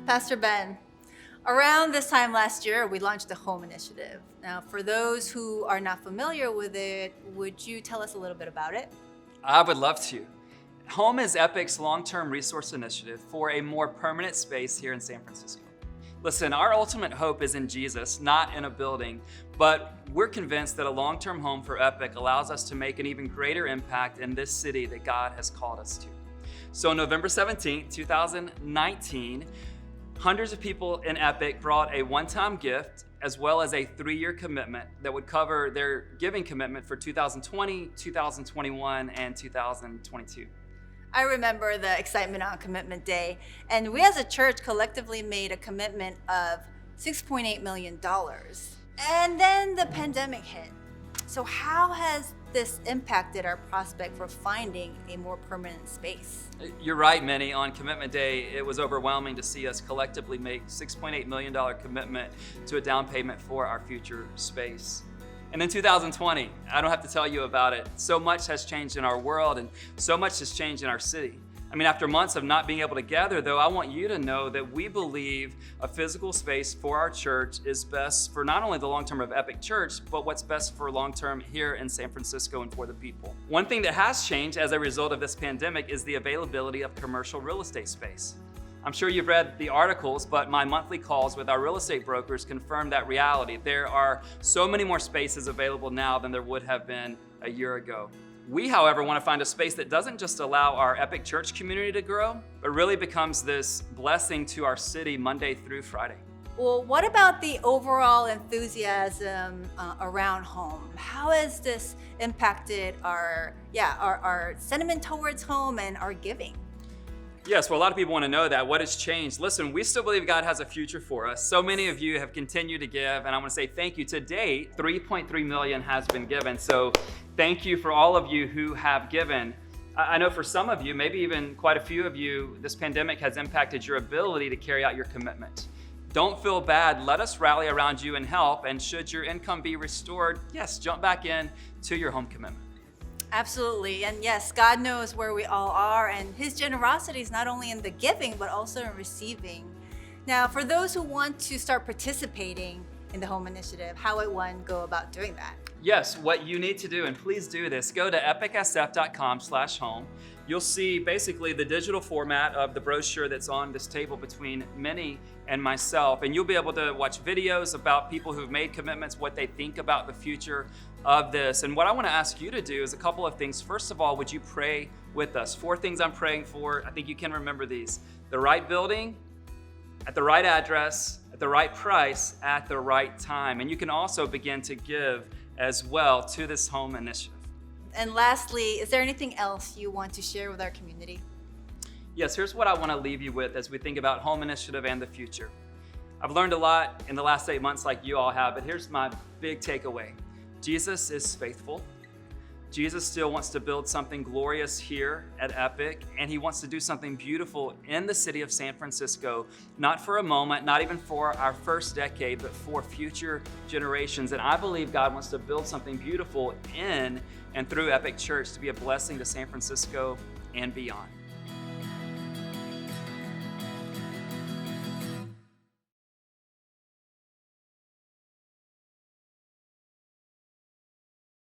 Pastor Ben, around this time last year, we launched the Home Initiative. Now, for those who are not familiar with it, would you tell us a little bit about it? I would love to. Home is Epic's long-term resource initiative for a more permanent space here in San Francisco. Listen, our ultimate hope is in Jesus, not in a building, but we're convinced that a long-term home for Epic allows us to make an even greater impact in this city that God has called us to. So on November 17th, 2019, hundreds of people in Epic brought a one-time gift as well as a 3-year commitment that would cover their giving commitment for 2020, 2021, and 2022. I remember the excitement on Commitment Day, and we as a church collectively made a commitment of $6.8 million. And then the pandemic hit. So how has this impacted our prospect for finding a more permanent space? You're right, Minnie. On Commitment Day, it was overwhelming to see us collectively make $6.8 million commitment to a down payment for our future space. And then 2020, I don't have to tell you about it. So much has changed in our world and so much has changed in our city. I mean, after months of not being able to gather, though, I want you to know that we believe a physical space for our church is best for not only the long term of Epic Church, but what's best for long term here in San Francisco and for the people. One thing that has changed as a result of this pandemic is the availability of commercial real estate space. I'm sure you've read the articles, but my monthly calls with our real estate brokers confirm that reality. There are so many more spaces available now than there would have been a year ago. We, however, want to find a space that doesn't just allow our Epic Church community to grow, but really becomes this blessing to our city Monday through Friday. Well, what about the overall enthusiasm around home? How has this impacted our sentiment towards home and our giving? Yes, well, a lot of people want to know that. What has changed? Listen, we still believe God has a future for us. So many of you have continued to give, and I want to say thank you. To date, $3.3 million has been given. So thank you for all of you who have given. I know for some of you, maybe even quite a few of you, this pandemic has impacted your ability to carry out your commitment. Don't feel bad. Let us rally around you and help. And should your income be restored, yes, jump back in to your home commitment. Absolutely. And yes, God knows where we all are, and His generosity is not only in the giving, but also in receiving. Now, for those who want to start participating in the Home Initiative, how would one go about doing that? Yes, what you need to do, and please do this, go to epicsf.com/home. You'll see basically the digital format of the brochure that's on this table between Minnie and myself. And you'll be able to watch videos about people who've made commitments, what they think about the future of this. And what I want to ask you to do is a couple of things. First of all, would you pray with us? 4 things I'm praying for. I think you can remember these. The right building, at the right address, at the right price, at the right time. And you can also begin to give as well to this Home Initiative. And lastly, is there anything else you want to share with our community? Yes, here's what I want to leave you with as we think about Home Initiative and the future. I've learned a lot in the last 8 months like you all have, but here's my big takeaway. Jesus is faithful. Jesus still wants to build something glorious here at Epic, and He wants to do something beautiful in the city of San Francisco, not for a moment, not even for our first decade, but for future generations. And I believe God wants to build something beautiful in and through Epic Church to be a blessing to San Francisco and beyond.